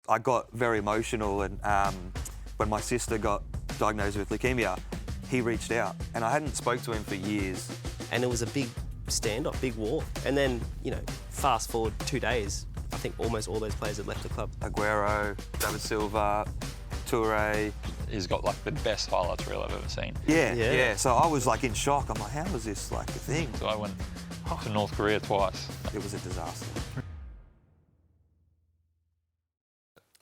I got very emotional, and when my sister got diagnosed with leukemia, he reached out, and I hadn't spoke to him for years. And it was a big standoff, big war. And then, fast forward 2 days, I think almost all those players had left the club. Aguero, Silva, Toure. He's got like the best highlights reel I've ever seen. Yeah. So I was like in shock. I'm like, how is this like a thing? So I went to North Korea twice. It was a disaster.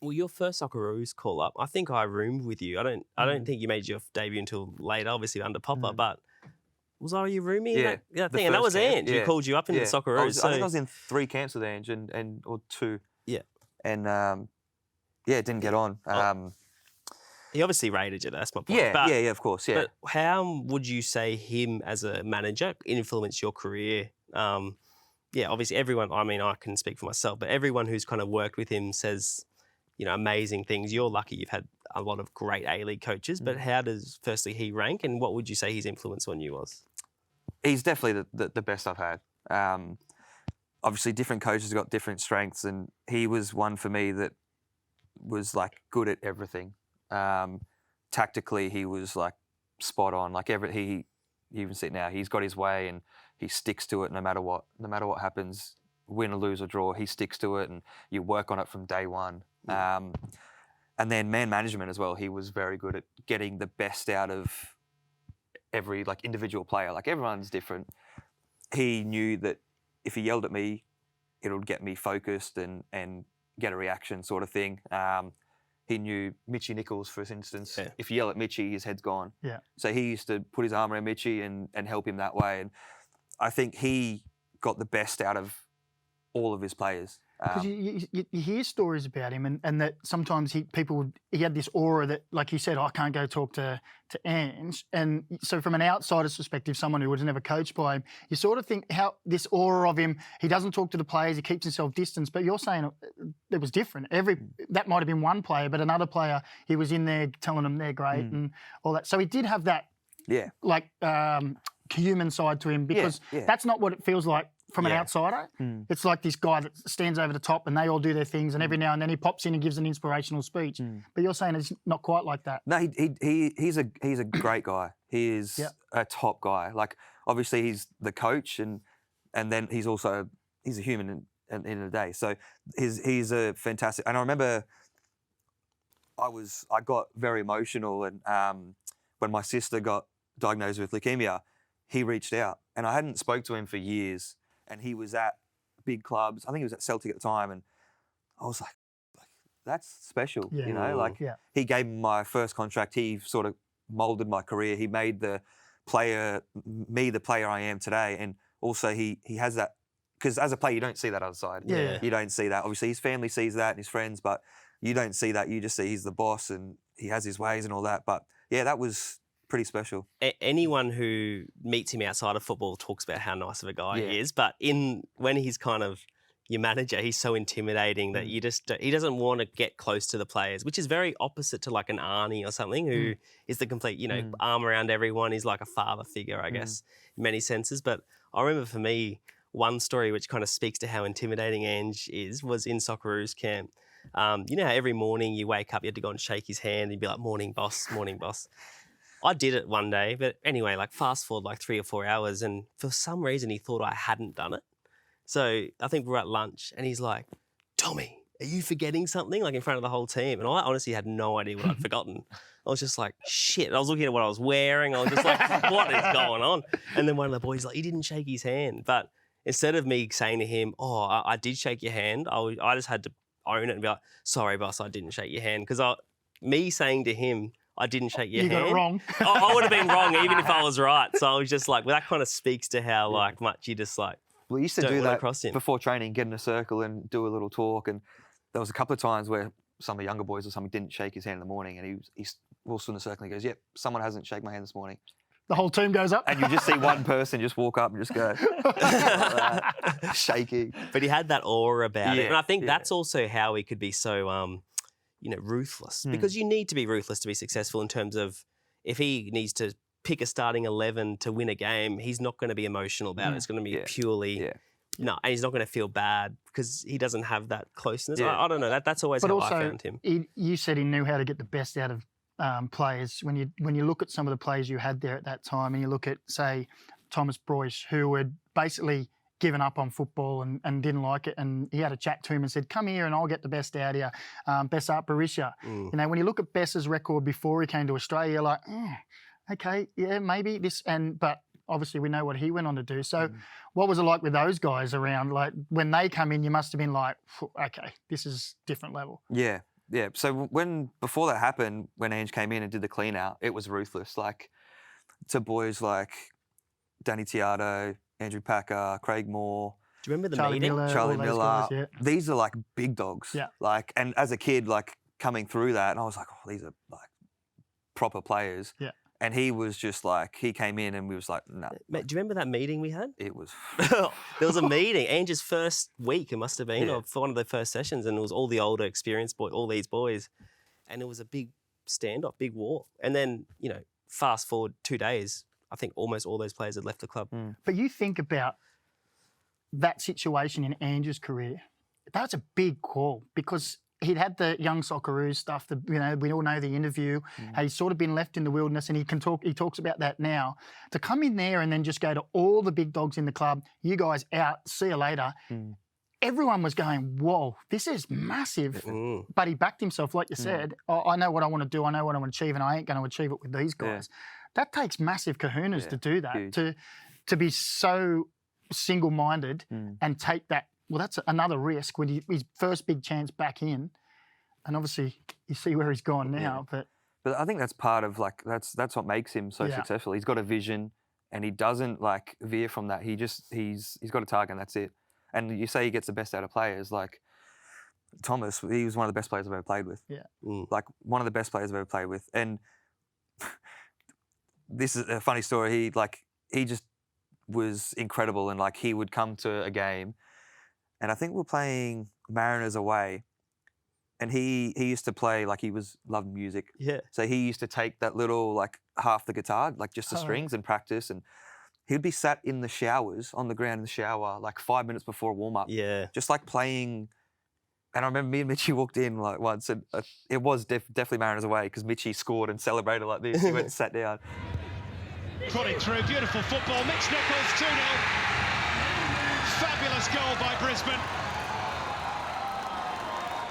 Well, your first Socceroos call up, I think I roomed with you. I don't think you made your debut until later, obviously under Popper, but was I your roomie? Yeah. That thing, and that was camp, Ange who called you up into the Socceroos. I think I was in 3 camps with Ange or 2. Yeah. And it didn't get on. He obviously rated you, that's my point. Yeah, of course, yeah. But how would you say him as a manager influenced your career? Obviously everyone, I can speak for myself, but everyone who's kind of worked with him says, amazing things. You're lucky you've had a lot of great A-League coaches, but how does, firstly, he rank, and what would you say his influence on you was? He's definitely the best I've had. Obviously, different coaches have got different strengths, and he was one for me that was like good at everything. Tactically, he was like spot on. Like you even see it now, he's got his way and he sticks to it no matter what. No matter what happens, win or lose or draw, he sticks to it, and you work on it from day one. And then man management as well. He was very good at getting the best out of every individual player. Like everyone's different. He knew that if he yelled at me, it would get me focused and get a reaction sort of thing. He knew Mitchie Nichols, for instance. Yeah. If you yell at Mitchie, his head's gone. Yeah. So he used to put his arm around Mitchie and help him that way. And I think he got the best out of all of his players. Because you hear stories about him, and that sometimes he had this aura that, like you said, I can't go talk to Ange. And so from an outsider's perspective, someone who was never coached by him, you sort of think how this aura of him, he doesn't talk to the players, he keeps himself distant. But you're saying it was different. That might have been one player, but another player, he was in there telling them they're great and all that. So he did have that, human side to him, because that's not what it feels like from an outsider. It's like this guy that stands over the top and they all do their things, and every now and then he pops in and gives an inspirational speach. But you're saying it's not quite like that. No, he's a great guy. He is a top guy. Like obviously he's the coach and then he's a human in the day. So he's a fantastic. And I remember I got very emotional, and when my sister got diagnosed with leukemia, he reached out, and I hadn't spoke to him for years. And he was at big clubs. I think he was at Celtic at the time, and I was like that's special, He gave me my first contract. He sort of moulded my career. He made me the player I am today. And also he has that, because as a player you don't see that other side. You don't see that. Obviously his family sees that and his friends, but you don't see that. You just see he's the boss and he has his ways and all that. But yeah, that was pretty special. Anyone who meets him outside of football talks about how nice of a guy he is, but when he's kind of your manager, he's so intimidating that he doesn't want to get close to the players, which is very opposite to like an Arnie or something who is the complete, arm around everyone. He's like a father figure, I guess, in many senses. But I remember for me, one story which kind of speaks to how intimidating Ange was in Socceroos camp. You know how every morning you wake up, you had to go and shake his hand and you'd be like, morning boss, morning boss. I did it one day, but anyway, fast forward 3 or 4 hours, and for some reason he thought I hadn't done it. So I think we're at lunch and he's like, Tommy, are you forgetting something? In front of the whole team. And I honestly had no idea what I'd forgotten. I was just like, shit. I was looking at what I was wearing. I was just like, what is going on? And then one of the boys he didn't shake his hand. But instead of me saying to him, I did shake your hand, I just had to own it and be like, sorry, boss, I didn't shake your hand. Because me saying to him, I didn't shake your hand. You got it wrong. I would have been wrong even if I was right. So I was just like, that kind of speaks to how much you just Well, we used to do that before training, get in a circle and do a little talk. And there was a couple of times where some of the younger boys or something didn't shake his hand in the morning, and he walks in the circle and he goes, yep, someone hasn't shaken my hand this morning. The whole team goes up. And you just see one person just walk up and just go, shaking. But he had that aura about it. And I think that's also how he could be so... ruthless, because you need to be ruthless to be successful in terms of if he needs to pick a starting 11 to win a game, he's not going to be emotional about it. It's going to be purely No, and he's not going to feel bad because he doesn't have that closeness. Yeah. I don't know. That's always But how also, I found him. you said he knew how to get the best out of players. When you look at some of the players you had there at that time, and you look at, say, Thomas Broyce, who had basically given up on football and didn't like it, and he had a chat to him and said, "Come here and I'll get the best out of you." Bessart Berisha. You know, when you look at Bess's record before he came to Australia, you're like, okay, yeah, maybe this, but obviously we know what he went on to do. So what was it like with those guys around? Like when they come in, you must have been like, okay, this is different level. Yeah. So before that happened, when Ange came in and did the clean out, it was ruthless. Like to boys like Danny Tiardo, Andrew Packer, Craig Moore. Do you remember the Charlie meeting? Miller, Charlie all those Miller. guys, yeah. These are like big dogs. Yeah. Like, and as a kid, like coming through that, and I was like, oh, these are like proper players. Yeah. And he was just like, he came in and we was like, no. Mate, do you remember that meeting we had? It was. There was a meeting, Ange's first week, it must have been, Yeah. or for one of the first sessions, and it was all the older, experienced boys, all these boys, and it was a big standoff, big war. And then, you know, fast forward 2 days, I think almost all those players had left the club. But you think about that situation in Ange's career, that's a big call because he'd had the young Socceroos stuff, we all know the interview, how he's sort of been left in the wilderness, and he talks about that now. To come in there and then just go to all the big dogs in the club, you guys out, see you later. Everyone was going, whoa, this is massive. But he backed himself, like you said, I know what I want to do, I know what I want to achieve, and I ain't going to achieve it with these guys. That takes massive kahunas to do that, to be so single-minded and take that. Well, that's another risk when his first big chance back in, and obviously you see where he's gone now. But I think that's part of like that's what makes him so successful. He's got a vision, and he doesn't like veer from that. He's got a target, and that's it. And you say he gets the best out of players. Like Thomas, he was one of the best players I've ever played with. Yeah, like one of the best players I've ever played with. And this is a funny story. He just was incredible, and like he would come to a game. And I think we're playing Mariners away, and he used to play like loved music. Yeah. So he used to take that little like half the guitar, like just the strings, and practice. And he'd be sat in the showers on the ground in the shower like 5 minutes before warm up. Yeah. Just like playing. And I remember me and Mitchie walked in like once, and it was definitely Mariners away because Mitchie scored and celebrated like this. He went and sat down. Prodded through, beautiful football. Mitch Nichols 2-0. Fabulous goal by Brisbane.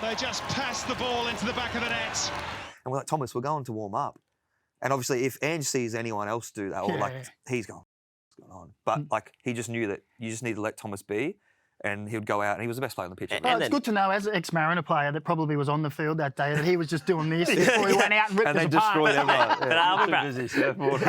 They just passed the ball into the back of the net. And we're like, Thomas, we're going to warm up. And obviously, if Ange sees anyone else do that, or like he's going, what's going on? But like he just knew that you just need to let Thomas be, and he would go out, and he was the best player on the pitch. It's good to know, as an ex-Mariner player that probably was on the field that day, that he was just doing this before he went out and ripped and us they apart. destroyed everyone. But I'll be Busy surfboard.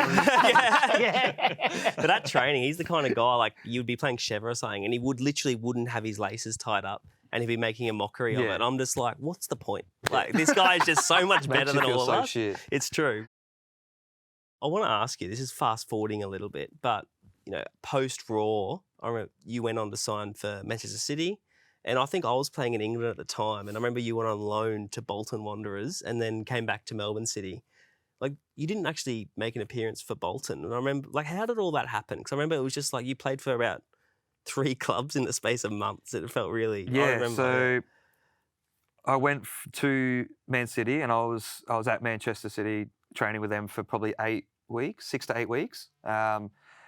But that training, he's the kind of guy like you'd be playing Chevy or something, and he wouldn't have his laces tied up, and he'd be making a mockery of it. I'm just like, what's the point? Like this guy is just so much better than all of us. Shit. It's true. I want to ask you. This is fast forwarding a little bit, but you know, post Roar, I remember you went on to sign for Manchester City, and I think I was playing in England at the time, and I remember you went on loan to Bolton Wanderers, and then came back to Melbourne City. Like, you didn't actually make an appearance for Bolton. And I remember, like, how did all that happen? Because I remember it was just like you played for about 3 clubs in the space of months. It felt really... Yeah, so I went to Man City, and I was at Manchester City training with them for probably 6 to 8 weeks.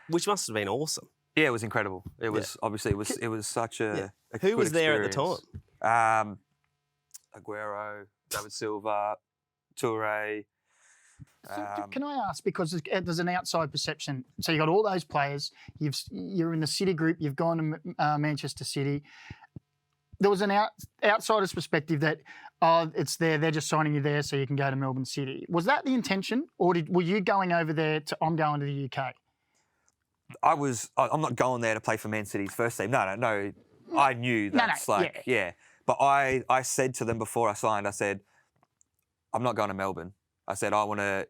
Which must have been awesome. Yeah, it was incredible. It was obviously it was such a Who good was there at the experience. Aguero, David Silva, Toure. So can I ask, because there's an outside perception. So you got all those players. You're in the City group. You've gone to Manchester City. There was an outsider's perspective that it's there. They're just signing you there so you can go to Melbourne City. Was that the intention, or were you going over there to? I'm going to the UK. I'm not going there to play for Man City's first team. No. I knew that's But I said to them before I signed, I said, I'm not going to Melbourne. I said,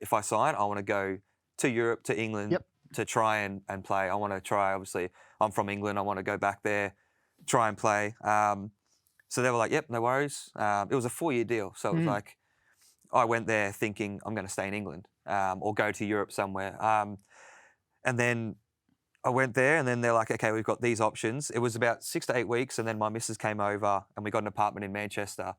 if I sign, I want to go to Europe, to England, to try and play. I want to try, obviously, I'm from England. I want to go back there, try and play. So they were like, yep, no worries. It was a 4-year deal. So it was like, I went there thinking I'm going to stay in England or go to Europe somewhere. And then I went there, and then they're like, okay, we've got these options. It was about 6 to 8 weeks, and then my missus came over, and we got an apartment in Manchester.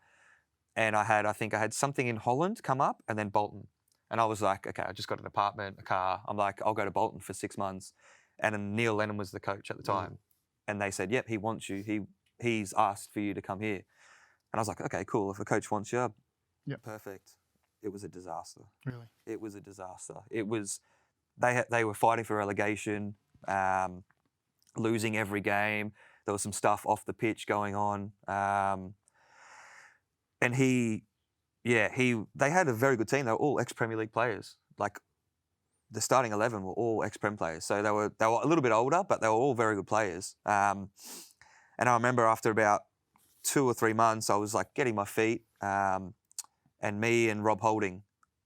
And I think I had something in Holland come up, and then Bolton. And I was like, okay, I just got an apartment, a car. I'm like, I'll go to Bolton for 6 months. And then Neil Lennon was the coach at the time. And they said, yep, he wants you. He's asked for you to come here. And I was like, okay, cool. If a coach wants you, perfect. It was a disaster. Really? It was a disaster. It was, they were fighting for relegation, losing every game. There was some stuff off the pitch going on. And they had a very good team. They were all ex-Premier League players. Like, the starting 11 were all ex-Prem players. So they were a little bit older, but they were all very good players. And I remember after about 2 or 3 months, I was like getting my feet. And me and Rob Holding,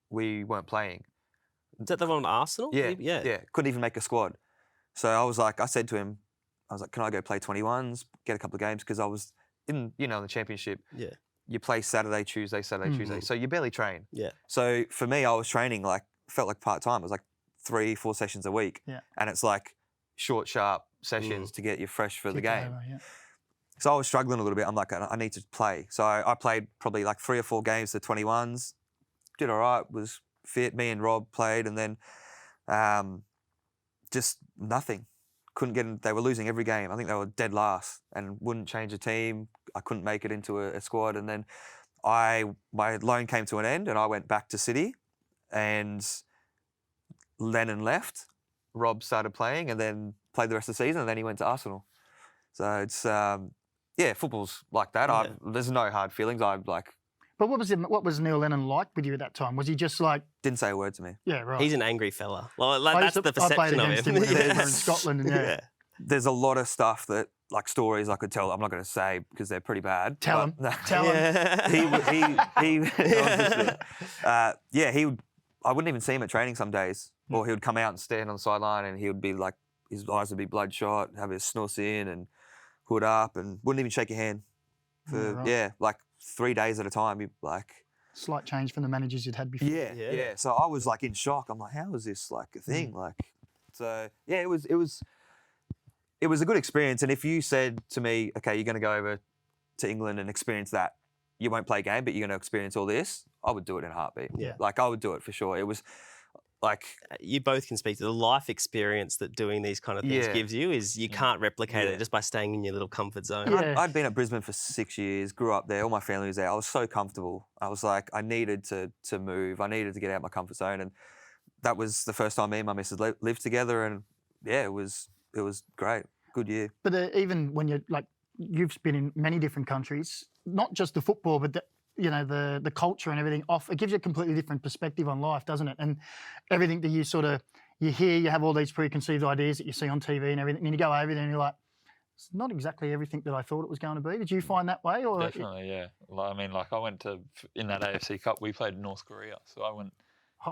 we weren't playing. Is that the one on Arsenal? Yeah. Couldn't even make a squad. So I said to him, can I go play 21s, get a couple of games? Because I was in the championship. Yeah. You play Saturday, Tuesday. So you barely train. Yeah. So for me, I was training felt like part-time. It was like 3-4 sessions a week. Yeah. And it's like short, sharp sessions to get you fresh for the game. Over, yeah. So I was struggling a little bit. I'm like, I need to play. So I played probably like 3 or 4 games to 21s. Did all right, was fit. Me and Rob played, and then just nothing. Couldn't get in. They were losing every game. I think they were dead last and wouldn't change the team. I couldn't make it into a squad. And then my loan came to an end, and I went back to City, and Lennon left. Rob started playing, and then played the rest of the season, and then he went to Arsenal. So it's football's like that. Yeah. There's no hard feelings. But what was Neil Lennon like with you at that time? Was he just like... Didn't say a word to me. Yeah, right. He's an angry fella. That's the I played perception of against him. him when we were in Scotland. And There's a lot of stuff that, like stories I could tell. I'm not going to say because they're pretty bad. Tell him. Tell him. He would. I wouldn't even see him at training some days, or he would come out and stand on the sideline, and he would be like, his eyes would be bloodshot, have his snus in, and hood up, and wouldn't even shake your hand for like 3 days at a time. He'd like. Slight change from the managers you'd had before. Yeah. So I was like in shock. I'm like, how is this like a thing? It was a good experience. And if you said to me, okay, you're going to go over to England and experience that, you won't play a game, but you're going to experience all this, I would do it in a heartbeat. Yeah. Like I would do it for sure. It was like... You both can speak to the life experience that doing these kind of things gives you is you can't replicate it just by staying in your little comfort zone. Yeah. I'd been at Brisbane for 6 years, grew up there, all my family was there. I was so comfortable. I was like, I needed to move. I needed to get out of my comfort zone. And that was the first time me and my missus lived together. And it was great. Good year. But even when you're like, you've been in many different countries, not just the football, but the culture and everything it gives you a completely different perspective on life, doesn't it? And everything that you hear, you have all these preconceived ideas that you see on TV and everything, and you go over there and you're like, it's not exactly everything that I thought it was going to be. Did you find that way? Or Definitely, yeah. I went in that AFC Cup, we played North Korea, so I went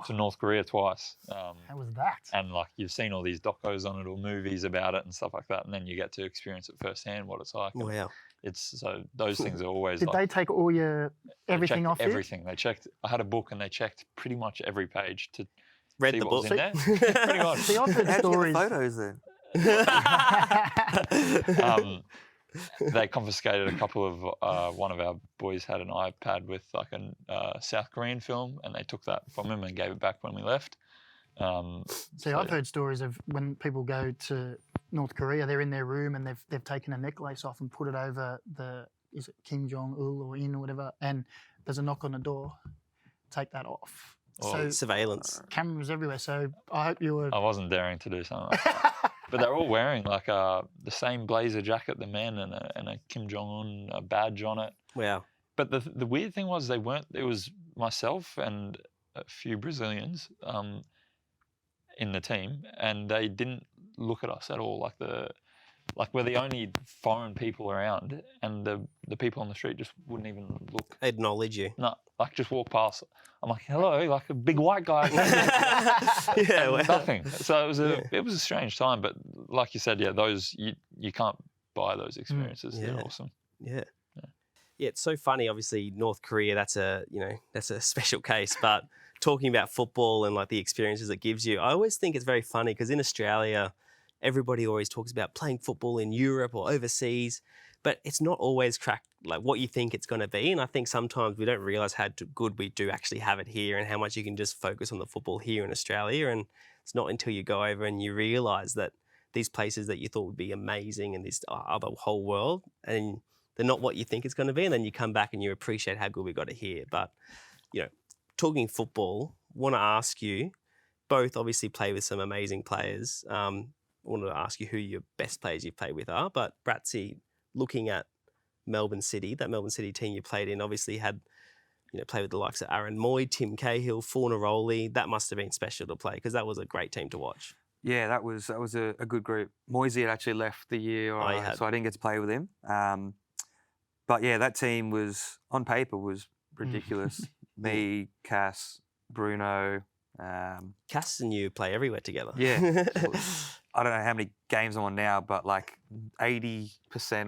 to North Korea twice. How was that? And you've seen all these docos on it or movies about it and stuff like that, and then you get to experience it firsthand what it's like. Wow. Those things are always. Did they take all everything off you? Everything. They checked. I had a book and they checked pretty much every page to Read see the what was book. in there. Pretty much. See, I've heard How'd you get the stories. photos then? They confiscated a couple of. One of our boys had an iPad with a South Korean film, and they took that from him and gave it back when we left. I've heard stories of when people go to North Korea, they're in their room and they've taken a necklace off and put it over is it Kim Jong-il or In or whatever, and there's a knock on the door. Take that off. So surveillance. Cameras everywhere. So I hope you were. I wasn't daring to do something like that. But they're all wearing the same blazer jacket, the men, and a Kim Jong-un badge on it. Wow. But the weird thing was it was myself and a few Brazilians in the team, and they didn't look at us at all. We're the only foreign people around, and the people on the street just wouldn't even look. Acknowledge you. No, just walk past. I'm like, hello, like a big white guy. Nothing. So it was a strange time, but like you said, those you can't buy those experiences. They're awesome. Yeah. Yeah, it's so funny. Obviously, North Korea, that's a special case. But talking about football and the experiences it gives you, I always think it's very funny because in Australia, everybody always talks about playing football in Europe or overseas, but it's not always cracked like what you think it's going to be. And I think sometimes we don't realise how good we do actually have it here and how much you can just focus on the football here in Australia. And it's not until you go over and you realise that these places that you thought would be amazing in this other whole world, and they're not what you think it's going to be. And then you come back and you appreciate how good we got it here. But, you know, talking football, want to ask you, both obviously play with some amazing players. I wanted to ask you who your best players you've played with are. But Bratsy, looking at Melbourne City, that Melbourne City team you played in, obviously had, played with the likes of Aaron Moy, Tim Cahill, Fornaroli. That must have been special to play because that was a great team to watch. Yeah, that was a good group. Moisey had actually left the year, so I didn't get to play with him. But yeah, that team was, on paper, was ridiculous. Me, Cass, Bruno. Cass and you play everywhere together. Yeah. I don't know how many games I'm on now, but like 80%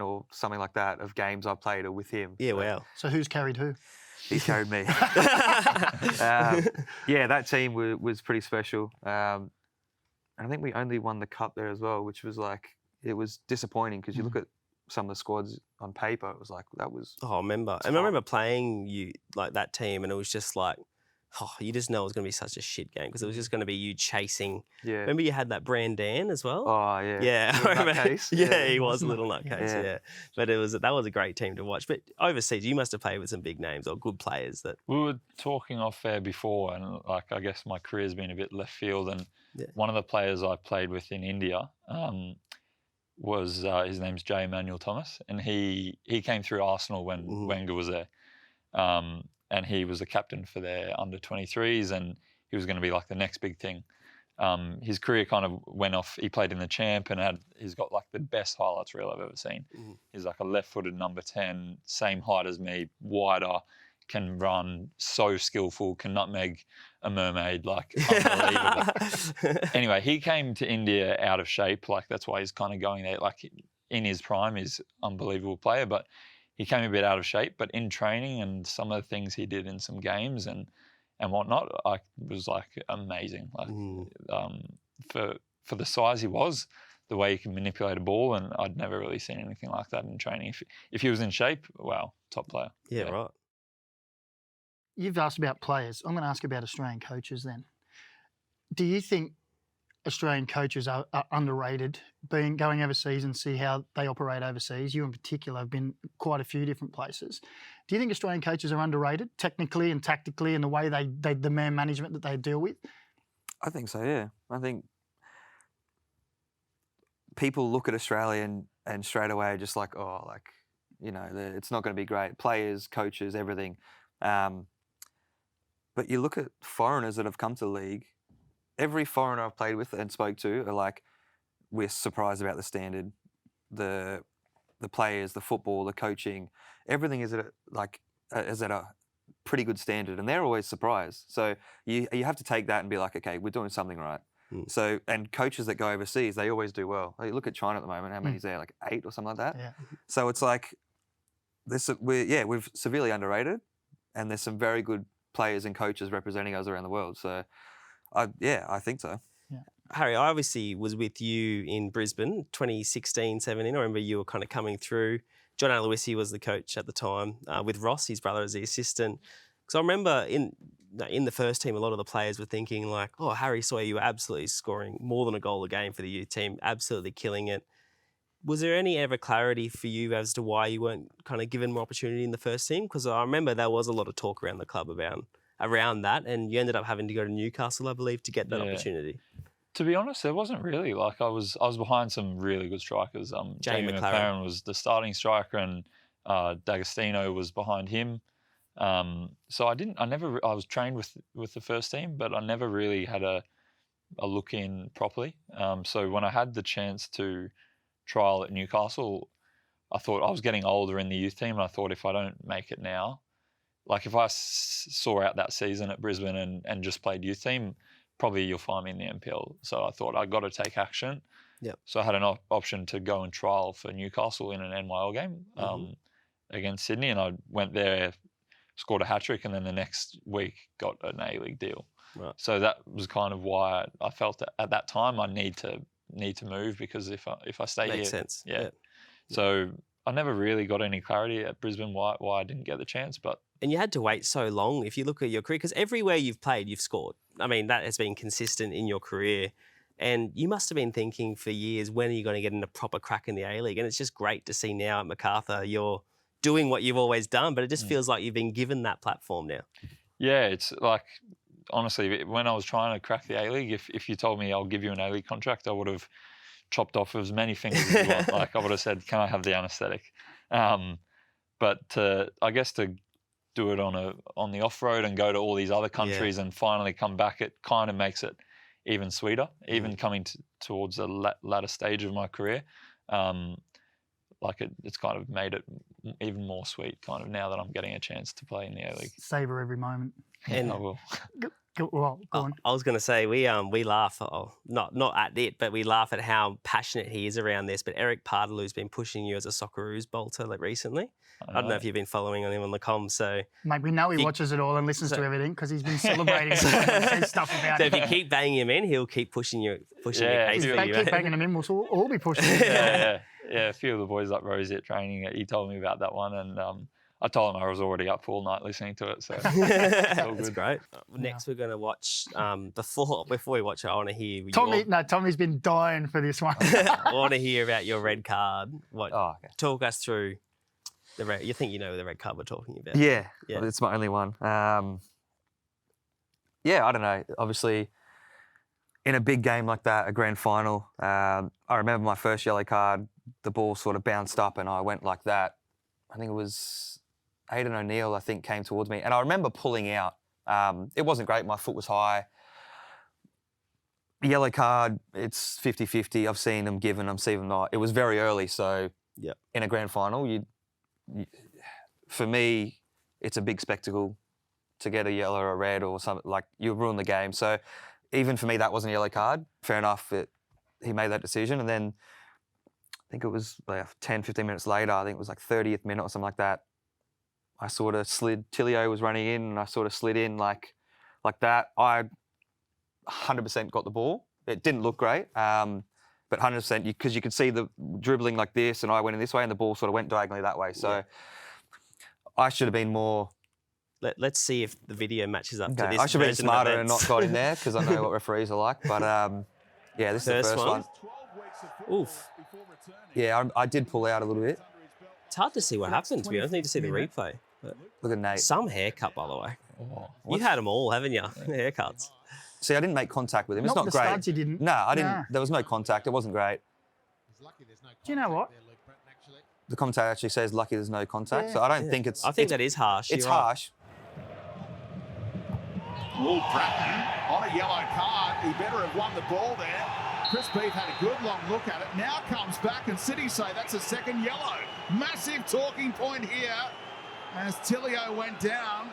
or something like that of games I've played are with him. Yeah, wow. So who's carried who? He's carried me. Yeah, that team was pretty special. And I think we only won the cup there as well, which was like, it was disappointing because you look at some of the squads on paper, it was like, that was... Oh, I remember. And I remember playing you, like that team, and it was just like, you just know it was going to be such a shit game because it was just going to be you chasing. Yeah. Remember you had that Brandan as well? Oh, yeah. Yeah, I remember. Nutcase. Yeah, he was a little nutcase, Yeah. But that was a great team to watch. But overseas, you must have played with some big names or good players that... We were talking off air before, and like I guess my career's been a bit left field, and one of the players I played with in India was his name's J. Emmanuel Thomas, and he came through Arsenal when Wenger was there. And he was the captain for their under-23s, and he was going to be like the next big thing. His career kind of went off. He played in the Champ and he's got like the best highlights reel I've ever seen. He's like a left-footed number 10, same height as me, wider, can run, so skillful, can nutmeg a mermaid, like unbelievable. Anyway, he came to India out of shape. Like that's why he's kind of going there. Like in his prime, he's an unbelievable player, but he came a bit out of shape. But in training and some of the things he did in some games and whatnot, was like amazing. Like for the size he was, the way he can manipulate a ball, and I'd never really seen anything like that in training. If he was in shape, wow, top player. Yeah, right. You've asked about players. I'm going to ask about Australian coaches then. Do you think Australian coaches are underrated, going overseas and see how they operate overseas? You in particular have been quite a few different places. Do you think Australian coaches are underrated technically and tactically in the way the man management that they deal with? I think so, yeah. I think people look at Australia and straight away are just like, oh, like, it's not going to be great. Players, coaches, everything. But you look at foreigners that have come to the league, every foreigner I've played with and spoke to are like, we're surprised about the standard, the players, the football, the coaching, everything is at a pretty good standard, and they're always surprised. So you have to take that and be like, okay, we're doing something right. So, and coaches that go overseas, they always do well. Like, look at China at the moment. How many is there? Like 8 or something like that. Yeah. So it's like we're severely underrated, and there's some very good players and coaches representing us around the world. So, I think so. Yeah. Harry, I obviously was with you in Brisbane, 2016, 17. I remember you were kind of coming through. John Aloisi was the coach at the time, with Ross, his brother, as the assistant. Because I remember in the first team, a lot of the players were thinking like, oh, Harry Sawyer, you were absolutely scoring more than a goal a game for the youth team, absolutely killing it. Was there any ever clarity for you as to why you weren't kind of given more opportunity in the first team? Because I remember there was a lot of talk around the club around that, and you ended up having to go to Newcastle, I believe, to get that opportunity. To be honest, there wasn't really. Like I was behind some really good strikers. Jamie McLaren was the starting striker, and D'Agostino was behind him. So I was trained with the first team, but I never really had a look in properly. So when I had the chance to trial at Newcastle, I thought I was getting older in the youth team, and I thought if I don't make it now, like if I saw out that season at Brisbane and just played youth team, probably you'll find me in the NPL. So I thought I got to take action. Yep. So I had an option to go and trial for Newcastle in an NYL game against Sydney, and I went there, scored a hat-trick, and then the next week got an A-League deal. Right. So that was kind of why I felt that at that time I need to need to move because if I stay here, Makes sense. yeah. So I never really got any clarity at Brisbane why I didn't get the chance, but. And you had to wait so long if you look at your career, because everywhere you've played, you've scored. I mean, that has been consistent in your career. And you must have been thinking for years, when are you going to get in a proper crack in the A-League? And it's just great to see now at MacArthur you're doing what you've always done, but it just feels like you've been given that platform now. Yeah, it's like, honestly, when I was trying to crack the A-League, if you told me I'll give you an A-League contract, I would have chopped off as many fingers as you want. Like, I would have said, can I have the anaesthetic? But I guess to do it on the off-road and go to all these other countries and finally come back, it kind of makes it even sweeter, even coming towards the latter stage of my career. It's kind of made it even more sweet, kind of, now that I'm getting a chance to play in the A-League. Savor every moment. And I will. Well, go on. I was going to say, we laugh, not at it, but we laugh at how passionate he is around this. But Eric Pardalou's been pushing you as a Socceroos bolter recently. I don't know if you've been following him on the comms. So, mate, we know he watches it all and listens to everything because he's been celebrating it and says stuff about so it. if you keep banging him in, he'll keep pushing your case If for they you. keep banging him in, we'll all be pushing him. Yeah, a few of the boys like Rosie at training, he told me about that one, and I told him I was already up all night listening to it. So That's great. Next, we're going to watch. Before we watch it, I want to hear. Tommy's been dying for this one. I want to hear about your red card. Okay. Talk us through the red. You think you know the red card we're talking about? Yeah, Yeah. it's my only one. I don't know. Obviously, in a big game like that, a grand final, I remember my first yellow card, the ball sort of bounced up and I went like that. I think it was Aidan O'Neill, I think, came towards me. And I remember pulling out. It wasn't great. My foot was high. Yellow card, it's 50-50. I've seen them given, I've seen them not. It was very early. So in a grand final, for me, it's a big spectacle to get a yellow or a red or something. Like, you ruin the game. So even for me, that wasn't a yellow card. Fair enough, he made that decision. And then I think it was 10, 15 minutes later, I think it was like 30th minute or something like that, I sort of slid. Tilio was running in and I sort of slid in like that. I 100% got the ball. It didn't look great, but 100% because you could see the dribbling like this and I went in this way and the ball sort of went diagonally that way. So I should have been more... Let's see if the video matches up to this. I should have been smarter and not got in there because I know what referees are like. But this is the first one. Oof. Yeah, I did pull out a little bit. It's hard to see what happened, to be honest. I need to see the replay. But look at Nate. Some haircut, by the way. Oh, You've had them all, haven't you? Haircuts. See, I didn't make contact with him. It's not the great. studs you didn't. No, I didn't. Nah. There was no contact. It wasn't great. Do you know what? The commentator actually says lucky there's no contact. So I don't think it's... I think that is harsh. It's You're right. harsh. Brattan on a yellow card. He better have won the ball there. Chris Beath had a good long look at it. Now comes back and City say that's a second yellow. Massive talking point here as Tilio went down.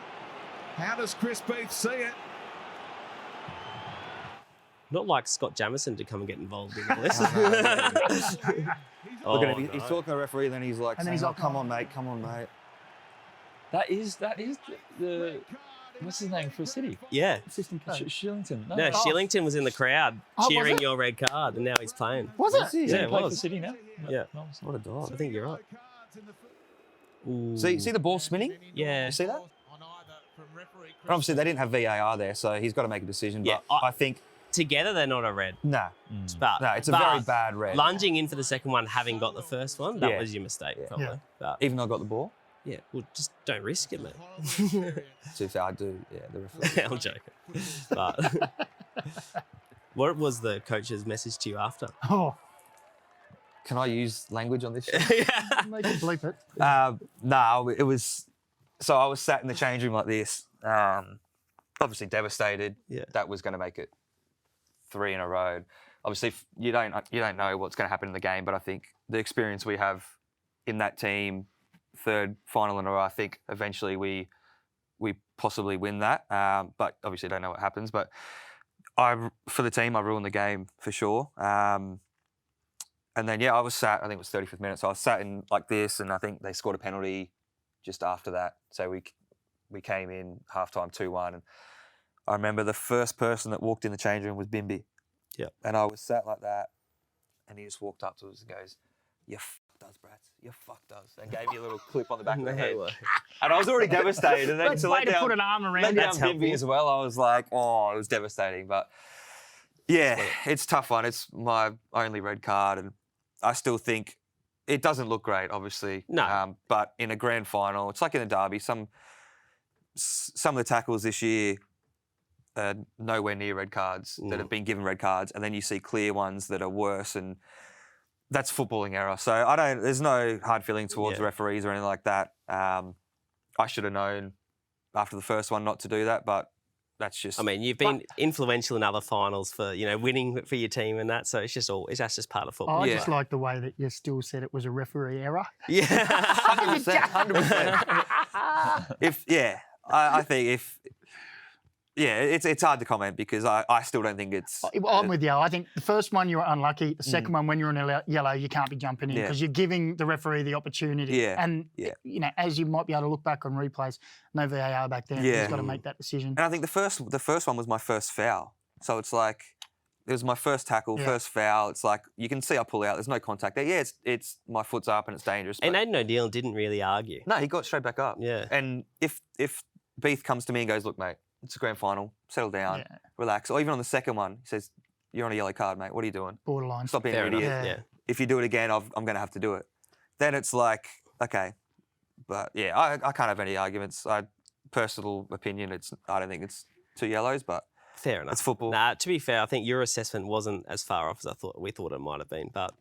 How does Chris Beath see it? Not like Scott Jamieson to come and get involved in all this. Look at him. He's talking to the referee, then he's like, come on, mate. That is the what's his name for City? Yeah. Assistant coach. Shillington. No, Shillington was in the crowd was cheering it? your red card, and now he's playing. Was it? Is he? Does Yeah, he it play was. for City now? Yeah. No, What a dog. I think you're right. Ooh. See the ball spinning? Yeah. You see that? And obviously, they didn't have VAR there, so he's got to make a decision. Yeah, But I think... Together, they're not a red. Nah. But, No, it's a very bad red. Lunging in for the second one, having got the first one, that Yeah. was your mistake, probably. Yeah. But, Even though I got the ball? yeah, well, just don't risk it, mate. To be fair, I do. Yeah, the referee. I'm joking. But what was the coach's message to you after? Oh, Can I use language on this show? make it bleep it. No, it was... So I was sat in the change room like this, obviously devastated. Yeah. That was going to make it 3 in a row. Obviously, you don't know what's going to happen in the game, but I think the experience we have in that team, 3rd final in a row, I think eventually we possibly win that. But obviously, don't know what happens. But for the team, I ruined the game for sure. And then I was sat. I think it was 35th minute. So I was sat in like this, and I think they scored a penalty just after that. So we came in halftime 2-1, and I remember the first person that walked in the change room was Bimby. Yeah. And I was sat like that, and he just walked up to us and goes, "You fucked us, Brats. You fucked us," and gave me a little clip on the back of the head. And I was already devastated. And then Let's wait to put an arm around let down Bibby as well. I was like, oh, it was devastating. But yeah, it's a tough one. It's my only red card, and I still think it doesn't look great, obviously. No. But in a grand final, it's like in a derby. Some of the tackles this year are nowhere near red cards that have been given red cards, and then you see clear ones that are worse, and that's footballing error. So there's no hard feeling towards referees or anything like that. I should have known after the first one not to do that, but that's just. I mean, you've been influential in other finals for winning for your team and that. So it's just part of football. I just like the way that you still said it was a referee error. Yeah, 100%. I think it's hard to comment because I still don't think it's. I'm with you. I think the first one you were unlucky. The second one, when you're in a yellow, you can't be jumping in because you're giving the referee the opportunity. Yeah. And as you might be able to look back on replays, no VAR back then. Yeah. He's got to make that decision. And I think the first one was my first foul. So it's like it was my first tackle, first foul. It's like you can see I pull out. There's no contact there. Yeah, it's my foot's up and it's dangerous. And Aidan O'Neill didn't really argue. No, he got straight back up. Yeah. And if Beath comes to me and goes, "Look, mate, it's a grand final. Settle down, relax." Or even on the second one, he says, "You're on a yellow card, mate. What are you doing? Borderline. Stop being an idiot. Yeah. If you do it again, I'm going to have to do it." Then it's like, okay. But yeah, I can't have any arguments. Personal opinion, I don't think it's 2 yellows, but fair enough. It's football. Nah, to be fair, I think your assessment wasn't as far off as we thought it might have been. But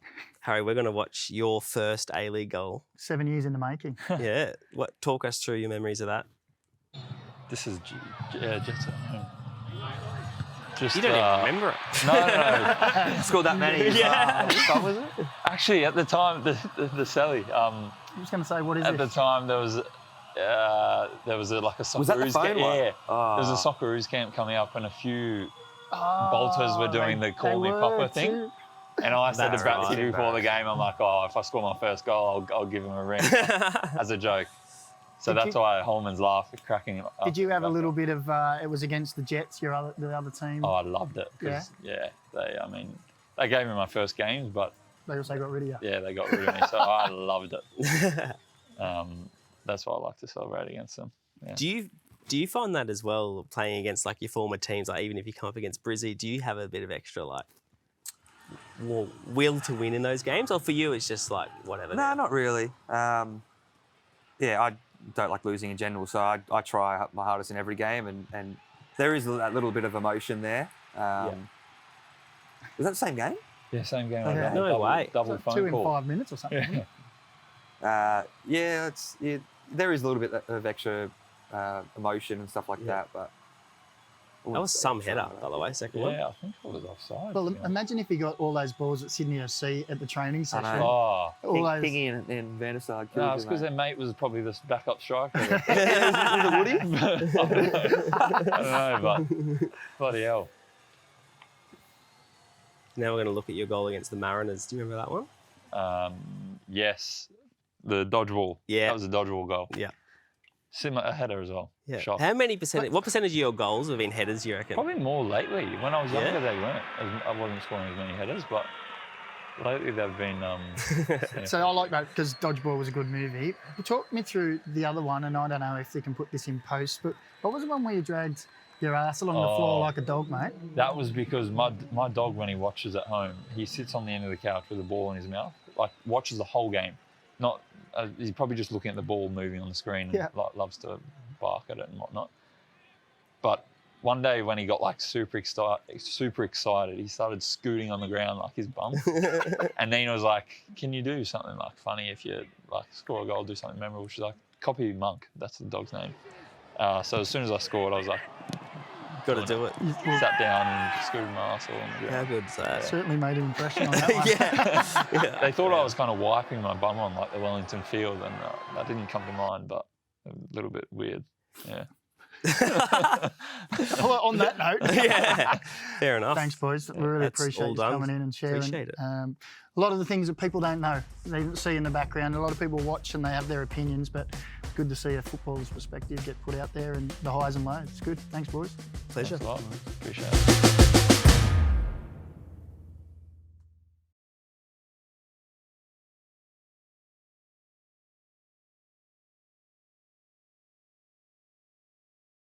Harry, we're going to watch your first A-League goal. 7 years in the making. Yeah. Talk us through your memories of that. This is Jets at home. Just, you don't even remember it. No. Scored that many. Yeah. What time was it? Actually, at the time, the Sally. I was going to say, what is At this? the time, there was like a Socceroos Was that the phone camp. one? Yeah. Oh. There was a Socceroos camp coming up, and a few bolters were doing the call me Papa thing. And I said to Brattan before the game, I'm like, if I score my first goal, I'll give him a ring as a joke. So that's why Holman's laughed, cracking up. Did you have a little bit of, it was against the Jets, the other team? Oh, I loved it. They gave me my first games, but... They also got rid of you. Yeah, they got rid of me, so I loved it. That's why I like to celebrate against them. Yeah. Do you find that as well, playing against like your former teams, like even if you come up against Brizzy, do you have a bit of extra like will to win in those games? Or for you, it's just like whatever? No, not really. I don't like losing in general, so I try my hardest in every game, and there is that little bit of emotion there. Was that the same game? Yeah, same game. Okay. No way. Double It's phone like 2 in call. 5 minutes or something. Yeah. There is a little bit of extra emotion and stuff like that, but That was some header, by the way, second one. Yeah, I think I was offside. Well, imagine if he got all those balls at Sydney FC at the training session. know. Oh. All those. Piggy and Van der Sar. No, it's because their mate was probably the backup striker. Was it Woody? I don't know, but bloody hell. Now we're going to look at your goal against the Mariners. Do you remember that one? Yes, the dodgeball. Yeah. That was a dodgeball goal. Yeah. Similar header as well. Yeah. Shot. How many percentage? What percentage of your goals have been headers? You reckon? Probably more lately. When I was younger, Yeah. they weren't. I wasn't scoring as many headers, but lately they've been. So I like that because Dodgeball was a good movie. Talk me through the other one, and I don't know if they can put this in post, but what was the one where you dragged your ass along the floor like a dog, mate? That was because my dog, when he watches at home, he sits on the end of the couch with a ball in his mouth, like watches the whole game. Not he's probably just looking at the ball moving on the screen and loves to bark at it and whatnot. But one day when he got like super excited, he started scooting on the ground like his bum. And Nina was like, "Can you do something like funny if you like score a goal, do something memorable?" She's like, "Copy Monk." That's the dog's name. So as soon as I scored, I was like, Got to do it. sat down and scooted my ass all on the ground. How good is that? Certainly made an impression on that one. Yeah. They thought I was kind of wiping my bum on like the Wellington field, and that didn't come to mind, but a little bit weird. Yeah. Well, on that note, Yeah. Fair enough. thanks, boys. We really That's appreciate all you done. coming in and sharing. Appreciate it. A lot of the things that people don't know, they see in the background. A lot of people watch and they have their opinions, but it's good to see a footballer's perspective get put out there and the highs and lows. It's good. Thanks, boys. Pleasure. Thanks a lot. Appreciate it.